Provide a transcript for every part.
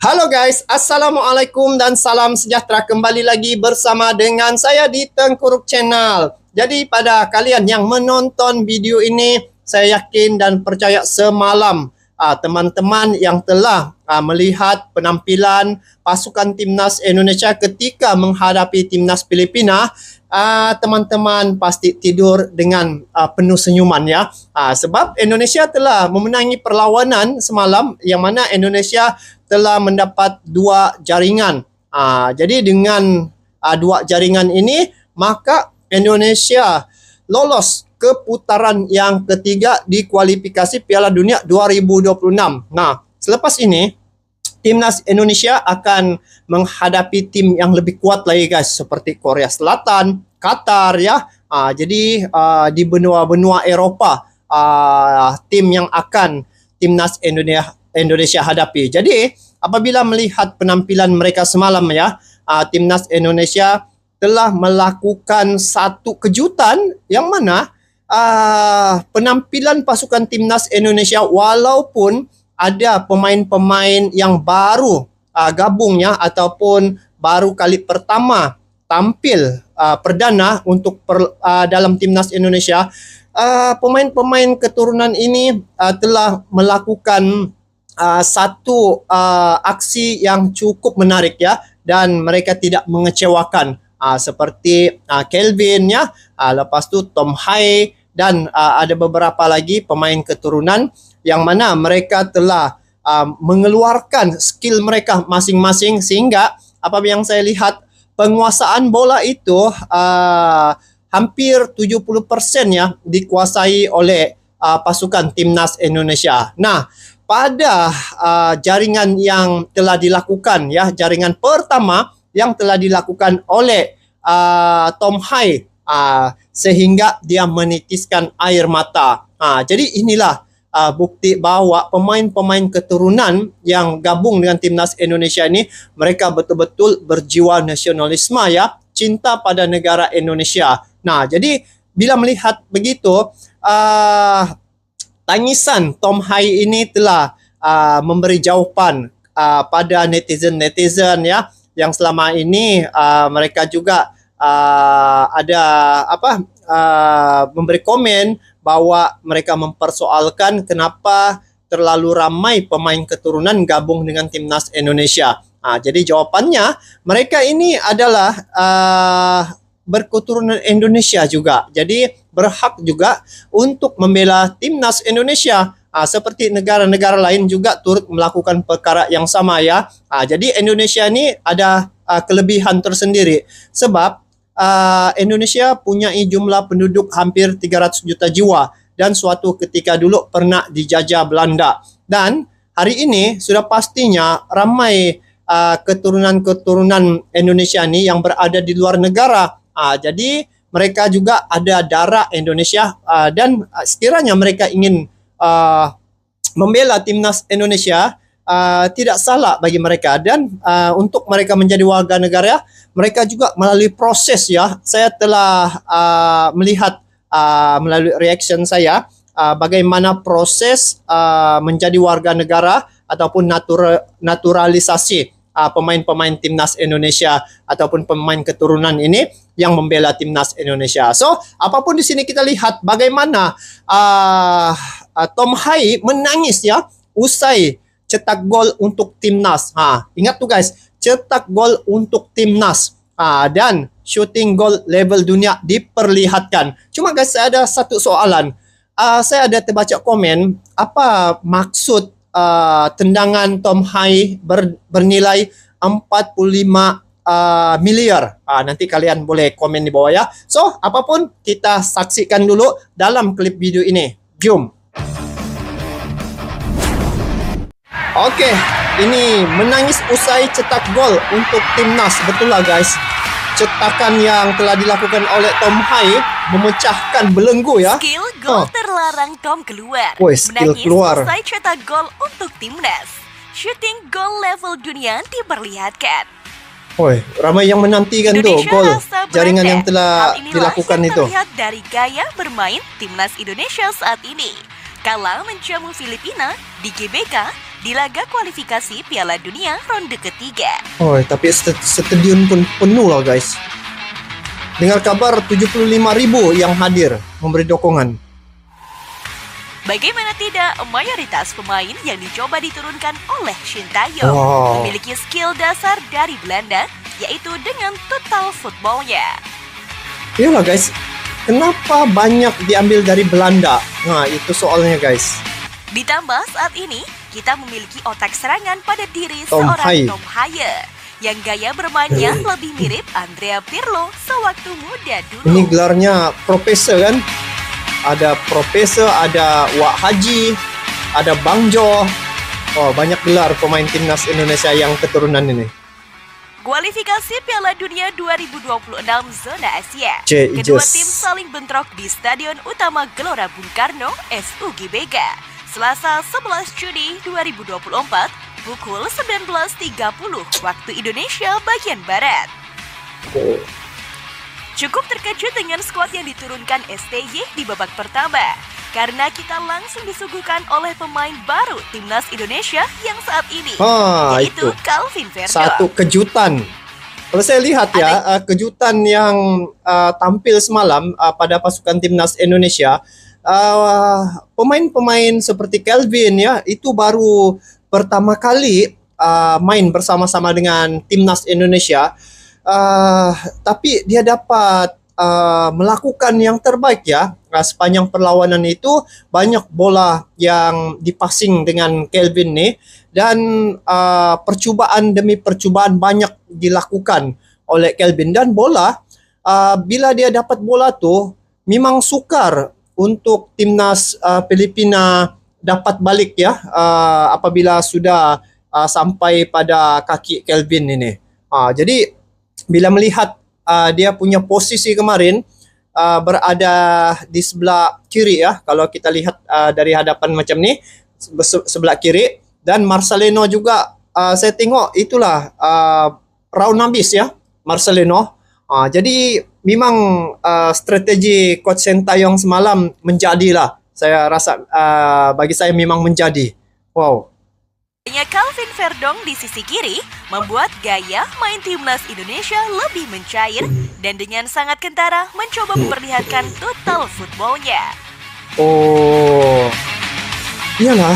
Halo guys, Assalamualaikum dan salam sejahtera, kembali lagi bersama dengan saya di Tengkuruk Channel. Jadi pada kalian yang menonton video ini, saya yakin dan percaya semalam teman-teman yang telah melihat penampilan pasukan Timnas Indonesia ketika menghadapi Timnas Filipina, teman-teman pasti tidur dengan penuh senyuman ya. Sebab Indonesia telah memenangi perlawanan semalam, yang mana Indonesia telah mendapat 2 jaringan. Jadi dengan 2 jaringan ini, maka Indonesia lolos ke putaran yang ketiga di kualifikasi Piala Dunia 2026. Nah, selepas ini Timnas Indonesia akan menghadapi tim yang lebih kuat lagi guys, seperti Korea Selatan, Qatar ya. Jadi di benua-benua Eropa tim yang akan Timnas Indonesia hadapi. Jadi apabila melihat penampilan mereka semalam ya, Timnas Indonesia telah melakukan satu kejutan, yang mana penampilan pasukan Timnas Indonesia, walaupun ada pemain-pemain yang baru gabungnya ataupun baru kali pertama tampil perdana untuk dalam Timnas Indonesia, pemain-pemain keturunan ini telah melakukan satu aksi yang cukup menarik ya, dan mereka tidak mengecewakan, seperti Kelvin ya, lepas tu Tom Hai, dan ada beberapa lagi pemain keturunan yang mana mereka telah mengeluarkan skill mereka masing-masing, sehingga apabila yang saya lihat penguasaan bola itu hampir 70% ya dikuasai oleh pasukan Timnas Indonesia. Nah, pada jaringan yang telah dilakukan ya, jaringan pertama yang telah dilakukan oleh Tom Hai, sehingga dia menitiskan air mata. Jadi inilah bukti bahwa pemain-pemain keturunan yang gabung dengan Timnas Indonesia ini, mereka betul-betul berjiwa nasionalisme ya, cinta pada negara Indonesia. Nah, jadi bila melihat begitu, tangisan Tom Hai ini telah memberi jawaban pada netizen-netizen ya, yang selama ini mereka juga memberi komen bahwa mereka mempersoalkan kenapa terlalu ramai pemain keturunan gabung dengan Timnas Indonesia. Jadi jawabannya, mereka ini adalah berketurunan Indonesia juga, jadi berhak juga untuk membela Timnas Indonesia, seperti negara-negara lain juga turut melakukan perkara yang sama ya. Jadi Indonesia ini ada kelebihan tersendiri, sebab Indonesia punya jumlah penduduk hampir 300 juta jiwa, dan suatu ketika dulu pernah dijajah Belanda, dan hari ini sudah pastinya ramai keturunan-keturunan Indonesia ini yang berada di luar negara. Jadi mereka juga ada darah Indonesia, dan sekiranya mereka ingin membela Timnas Indonesia, tidak salah bagi mereka. Dan untuk mereka menjadi warga negara, mereka juga melalui proses ya. Saya telah melihat melalui reaction saya bagaimana proses menjadi warga negara ataupun naturalisasi pemain-pemain Timnas Indonesia ataupun pemain keturunan ini yang membela Timnas Indonesia. So, apapun di sini kita lihat bagaimana Tom Hai menangis ya usai cetak gol untuk Timnas. Ingat tuh guys, cetak gol untuk Timnas, dan shooting gol level dunia diperlihatkan. Cuma guys, saya ada satu soalan. Saya ada terbaca komen, apa maksud tendangan Tom Hai bernilai 45 miliar. Nanti kalian boleh komen di bawah ya. So, apapun kita saksikan dulu dalam klip video ini. Jom. Oke, ini menangis usai cetak gol untuk Timnas. Betul lah guys, cetakan yang telah dilakukan oleh Tom Hai memecahkan belenggu ya. Skill gol terlarang Tom keluar. Skill menangis keluar usai cetak gol untuk Timnas. Shooting gol level dunia diperlihatkan. Ramai yang menantikan tuh gol jaringan yang telah dilakukan itu. Terlihat dari gaya bermain Timnas Indonesia saat ini. Kala menjamu Filipina di GBK di laga kualifikasi Piala Dunia ronde ketiga. Oh, tapi stadion pun penuh lah guys. Dengar kabar 75.000 yang hadir memberi dukungan. Bagaimana tidak, mayoritas pemain yang dicoba diturunkan oleh Shin Tae-yong memiliki skill dasar dari Belanda, yaitu dengan total footballnya. Iyalah guys, kenapa banyak diambil dari Belanda? Nah, itu soalnya guys. Ditambah saat ini, kita memiliki otak serangan pada diri Tom seorang Hai. Tom Haye, yang gaya bermainnya lebih mirip Andrea Pirlo sewaktu muda dulu. Ini gelarnya profesor kan? Ada profesor, ada Wak Haji, ada Bang Jo. Oh, banyak gelar pemain timnas Indonesia yang keturunan ini. Kualifikasi Piala Dunia 2026 zona Asia. Jesus. Kedua tim saling bentrok di Stadion Utama Gelora Bung Karno, SUGBK, Selasa 11 Juni 2024, pukul 19.30 waktu Indonesia bagian Barat. Oh. Cukup terkejut dengan skuad yang diturunkan STY di babak pertama, karena kita langsung disuguhkan oleh pemain baru timnas Indonesia yang saat ini, yaitu itu Calvin Verdong. satu kejutan. Kalau saya lihat ya, kejutan yang tampil semalam pada pasukan timnas Indonesia, pemain-pemain seperti Calvin ya, itu baru pertama kali main bersama-sama dengan timnas Indonesia. Tapi dia dapat melakukan yang terbaik ya. Sepanjang perlawanan itu banyak bola yang dipasing dengan Calvin nih, dan percubaan demi percubaan banyak dilakukan oleh Calvin, dan bola bila dia dapat bola tuh memang sukar untuk timnas Filipina dapat balik ya, apabila sudah sampai pada kaki Calvin ini. Jadi bila melihat dia punya posisi kemarin berada di sebelah kiri ya, kalau kita lihat dari hadapan macam ni, sebelah kiri, dan Marcelino juga saya tengok itulah round habis ya Marcelino. Jadi memang strategi coach Shin Tae-yong semalam menjadilah, saya rasa bagi saya memang menjadi. Wow. Calvin Verdong di sisi kiri membuat gaya main timnas Indonesia lebih mencair dan dengan sangat kentara mencoba memperlihatkan total footballnya. Oh, iyalah,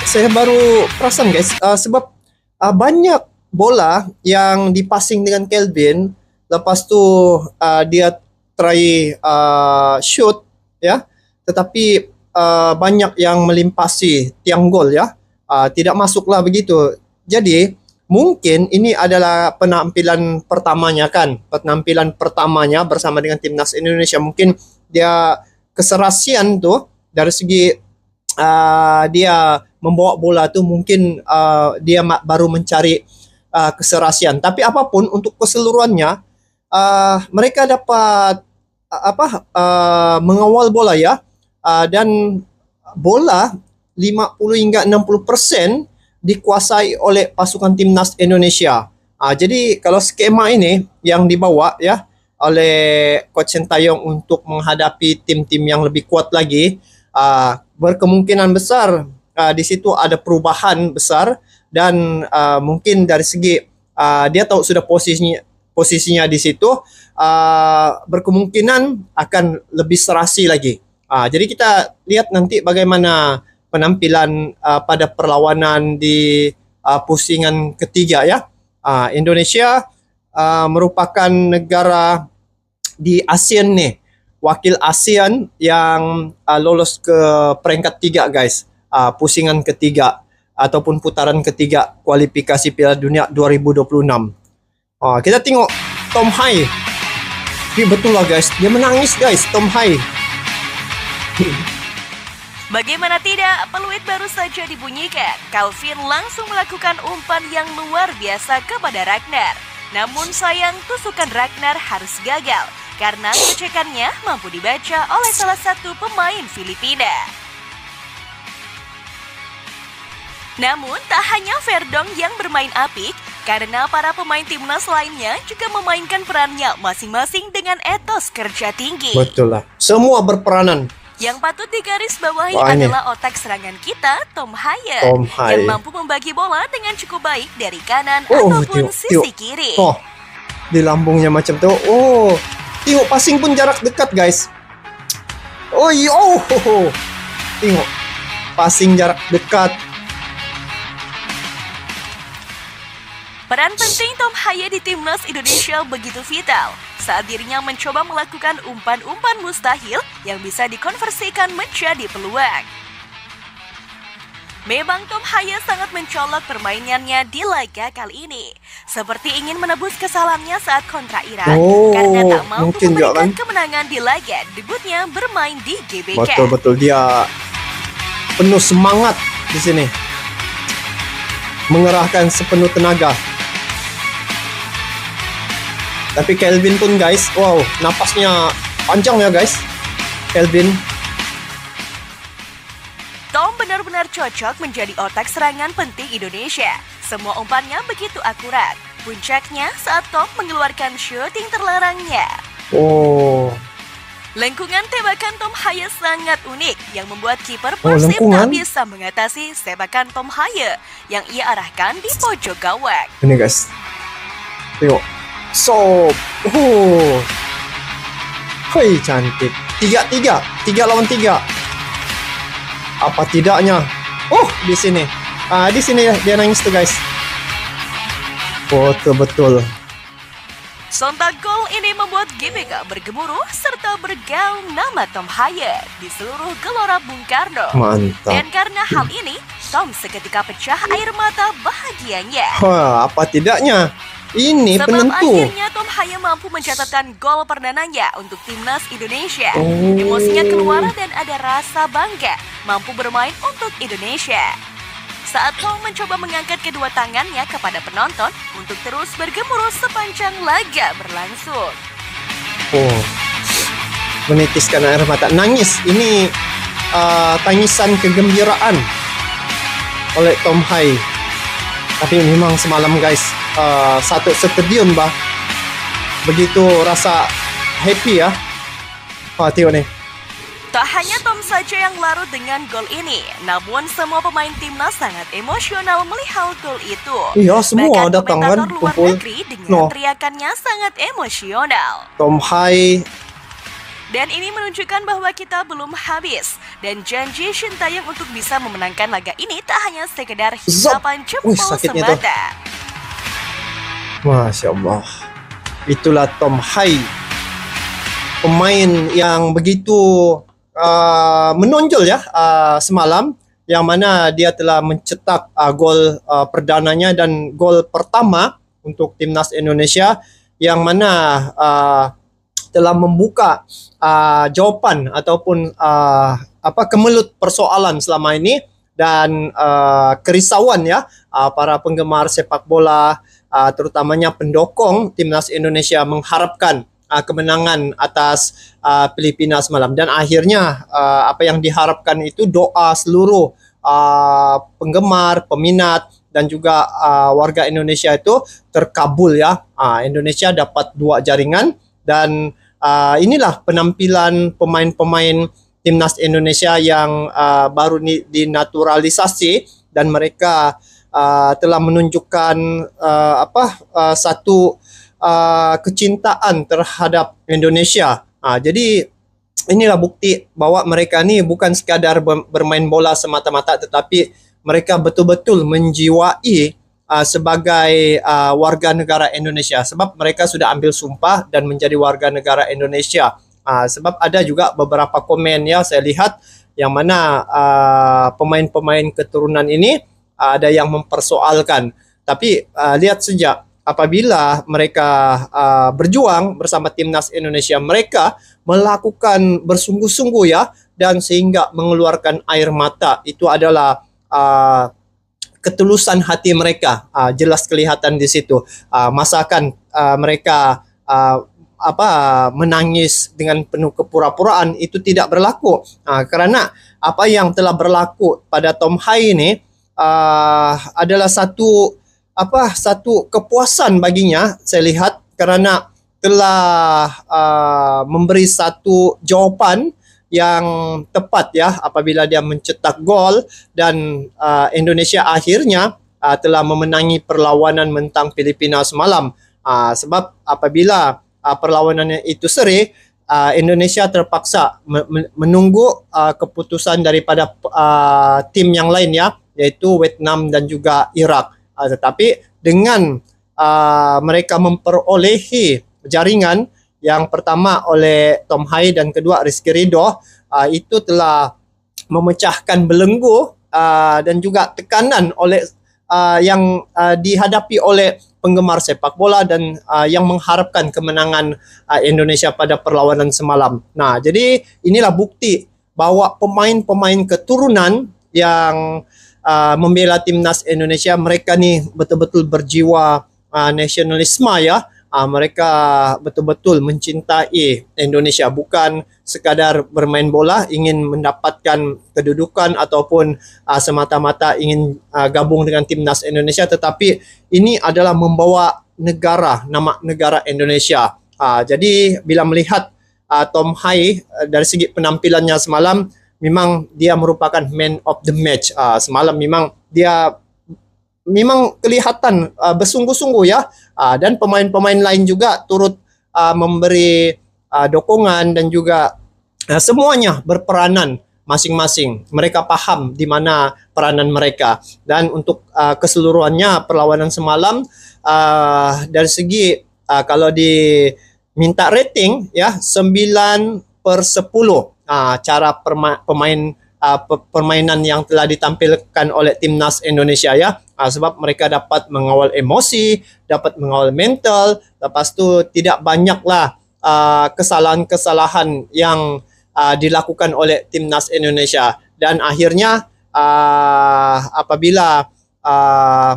saya baru perasan guys, sebab banyak bola yang dipasing dengan Calvin, lepas tu dia try shoot ya, tetapi banyak yang melimpasi tiang gol ya. Tidak masuklah begitu. Jadi mungkin ini adalah penampilan pertamanya kan, penampilan pertamanya bersama dengan timnas Indonesia. Mungkin dia keserasian tuh dari segi dia membawa bola tuh, mungkin dia baru mencari keserasian. Tapi apapun, untuk keseluruhannya mereka dapat mengawal bola ya, dan bola 50 hingga 60% dikuasai oleh pasukan timnas Indonesia. Jadi kalau skema ini yang dibawa ya oleh coach Shin Tae-yong untuk menghadapi tim-tim yang lebih kuat lagi, berkemungkinan besar di situ ada perubahan besar, dan mungkin dari segi dia tahu sudah posisinya di situ, berkemungkinan akan lebih serasi lagi. Jadi kita lihat nanti bagaimana penampilan pada perlawanan di pusingan ketiga ya. Indonesia merupakan negara di ASEAN nih, wakil ASEAN yang lolos ke peringkat 3 guys, pusingan ketiga ataupun putaran ketiga kualifikasi Piala Dunia 2026. Kita tengok Tom Hai. Betul lah guys, dia menangis guys, Tom Hai. Bagaimana tidak, peluit baru saja dibunyikan. Calvin langsung melakukan umpan yang luar biasa kepada Ragnar. Namun sayang, tusukan Ragnar harus gagal karena cekannya mampu dibaca oleh salah satu pemain Filipina. Namun tak hanya Verdong yang bermain apik, karena para pemain timnas lainnya juga memainkan perannya masing-masing dengan etos kerja tinggi. Betul lah, semua berperanan. Yang patut digarisbawahi Wah, ini. adalah otak serangan kita, Tom Haye, Tom Haye. yang mampu membagi bola dengan cukup baik dari kanan Oh, ataupun tengok, sisi tengok. kiri. Oh, di lambungnya macam tuh. Oh, tengok passing pun jarak dekat, guys. Oh, tengok passing jarak dekat. Peran penting Tom Haye di timnas Indonesia begitu vital saat dirinya mencoba melakukan umpan-umpan mustahil yang bisa dikonversikan menjadi peluang. Memang Tom Haye sangat mencolok permainannya di laga kali ini, seperti ingin menebus kesalahannya saat kontra Iran karena tak mampu mungkin juga memberikan kan. kemenangan di laga debutnya bermain di GBK. Betul-betul dia penuh semangat di sini. Mengerahkan sepenuh tenaga. Tapi Kelvin pun, guys, wow, napasnya panjang ya, guys. Kelvin. Tom benar-benar cocok menjadi otak serangan penting Indonesia. Semua umpannya begitu akurat. Puncaknya saat Tom mengeluarkan syuting terlarangnya. Oh, Lengkungan tembakan Tom Haye sangat unik yang membuat kiper Persib tak lengkungan. bisa mengatasi sepakan Tom Haye yang ia arahkan di pojok gawang. ini, guys. Tengok. Hei, cantik. 3-3. 3 lawan 3. Apa tidaknya? Oh, di sini. Di sini dia nangis tuh, guys. Betul-betul. Sontak gol ini membuat GBK bergemuruh serta bergaung nama Tom Haye di seluruh gelora Bung Karno. Mantap. Dan karena hal ini, Tom seketika pecah air mata bahagianya. Wah, apa tidaknya? Ini Sebab penentu. akhirnya Tom Haye mampu mencatatkan gol perdananya untuk timnas Indonesia. Oh. Emosinya keluar dan ada rasa bangga mampu bermain untuk Indonesia. Saat Tom mencoba mengangkat kedua tangannya kepada penonton untuk terus bergemuruh sepanjang laga berlangsung. Oh, menitiskan air mata, nangis. Ini tangisan kegembiraan oleh Tom Haye. Tapi memang semalam, guys, satu stadion begitu rasa happy ya. Tengok nih. Tak hanya Tom saja yang larut dengan gol ini, namun semua pemain timnas sangat emosional melihat gol itu. Iya, semua Bahkan datang kan, komentator luar kumpul. negeri dengan No. teriakannya sangat emosional. Tom Haye. Dan ini menunjukkan bahwa kita belum habis. Dan janji Sintayong untuk bisa memenangkan laga ini tak hanya sekedar hisapan jempol sakitnya tuh. semata. Masya Allah. Itulah Tom Haye. Pemain yang begitu menonjol ya semalam, yang mana dia telah mencetak gol perdananya dan gol pertama untuk timnas Indonesia, yang mana telah membuka jawapan ataupun kemelut persoalan selama ini dan kerisauan ya para penggemar sepak bola, terutamanya pendukung timnas Indonesia mengharapkan kemenangan atas Filipina semalam. Dan akhirnya apa yang diharapkan itu doa seluruh penggemar, peminat dan juga warga Indonesia itu terkabul ya. Indonesia dapat 2 jaringan dan inilah penampilan pemain-pemain timnas Indonesia yang baru dinaturalisasi dan mereka telah menunjukkan satu kecintaan terhadap Indonesia. Jadi inilah bukti bahwa mereka ni bukan sekadar bermain bola semata-mata, tetapi mereka betul-betul menjiwai sebagai warga negara Indonesia, sebab mereka sudah ambil sumpah dan menjadi warga negara Indonesia. Sebab ada juga beberapa komen ya saya lihat yang mana pemain-pemain keturunan ini ada yang mempersoalkan. Tapi lihat saja, apabila mereka berjuang bersama timnas Indonesia, mereka melakukan bersungguh-sungguh ya, dan sehingga mengeluarkan air mata. Itu adalah ketulusan hati mereka, jelas kelihatan di situ. Masakan mereka menangis dengan penuh kepura-puraan itu tidak berlaku, karena apa yang telah berlaku pada Tom Haye ini adalah satu kepuasan baginya, saya lihat, karena telah memberi satu jawapan yang tepat ya apabila dia mencetak gol dan Indonesia akhirnya telah memenangi perlawanan mentang Filipina semalam. Sebab apabila perlawanannya itu seri, Indonesia terpaksa menunggu keputusan daripada tim yang lain ya, yaitu Vietnam dan juga Iraq. Tetapi dengan mereka memperolehi jaringan yang pertama oleh Tom Hai dan kedua Rizky Ridho, itu telah memecahkan belenggu dan juga tekanan oleh yang dihadapi oleh penggemar sepak bola dan yang mengharapkan kemenangan Indonesia pada perlawanan semalam. Nah, jadi inilah bukti bahwa pemain-pemain keturunan yang membela timnas Indonesia, mereka nih betul-betul berjiwa nasionalisme ya. Mereka betul-betul mencintai Indonesia, bukan sekadar bermain bola ingin mendapatkan kedudukan ataupun semata-mata ingin gabung dengan timnas Indonesia, tetapi ini adalah membawa negara, nama negara Indonesia. Jadi bila melihat Tom Hai dari segi penampilannya semalam, memang dia merupakan man of the match. Semalam memang dia kelihatan bersungguh-sungguh ya, dan pemain-pemain lain juga turut memberi dukungan dan juga semuanya berperanan masing-masing. Mereka paham di mana peranan mereka, dan untuk keseluruhannya perlawanan semalam dari segi kalau diminta rating ya 9/10 cara permainan yang telah ditampilkan oleh timnas Indonesia ya. Sebab mereka dapat mengawal emosi, dapat mengawal mental, lepas tu tidak banyaklah kesalahan-kesalahan yang dilakukan oleh timnas Indonesia, dan akhirnya apabila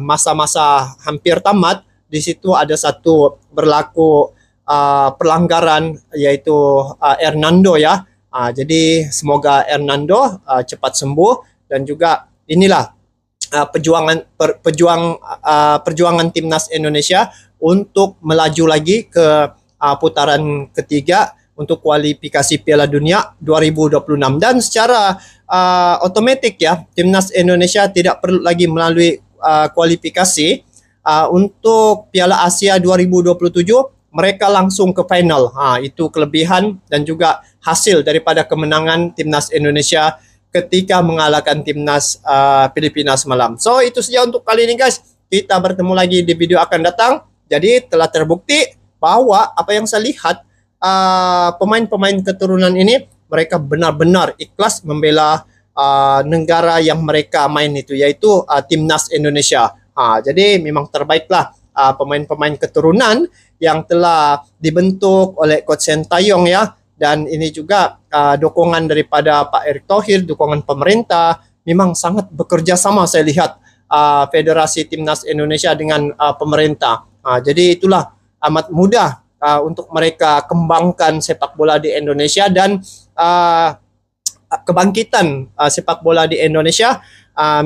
masa-masa hampir tamat, di situ ada satu berlaku pelanggaran, yaitu Hernando ya. Jadi semoga Hernando cepat sembuh, dan juga inilah perjuangan timnas Indonesia untuk melaju lagi ke putaran ketiga untuk kualifikasi Piala Dunia 2026, dan secara otomatis ya timnas Indonesia tidak perlu lagi melalui kualifikasi untuk Piala Asia 2027. Mereka langsung ke final. Itu kelebihan dan juga hasil daripada kemenangan timnas Indonesia ketika mengalahkan timnas Filipina semalam. So itu saja untuk kali ini guys. Kita bertemu lagi di video akan datang. Jadi telah terbukti bahwa apa yang saya lihat, pemain-pemain keturunan ini mereka benar-benar ikhlas membela negara yang mereka main itu, yaitu timnas Indonesia. Jadi memang terbaiklah pemain-pemain keturunan yang telah dibentuk oleh Coach Sintayong ya. Dan ini juga dukungan daripada Pak Erick Thohir, dukungan pemerintah, memang sangat bekerja sama saya lihat Federasi Timnas Indonesia dengan pemerintah. Jadi itulah amat mudah untuk mereka kembangkan sepak bola di Indonesia, dan kebangkitan sepak bola di Indonesia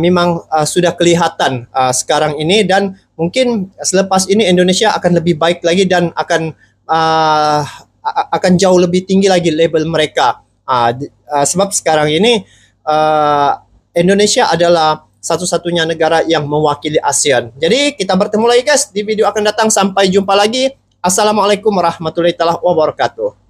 memang sudah kelihatan sekarang ini, dan mungkin selepas ini Indonesia akan lebih baik lagi dan akan jauh lebih tinggi lagi level mereka. Sebab sekarang ini Indonesia adalah satu-satunya negara yang mewakili ASEAN. Jadi kita bertemu lagi guys di video akan datang. Sampai jumpa lagi. Assalamualaikum warahmatullahi wabarakatuh.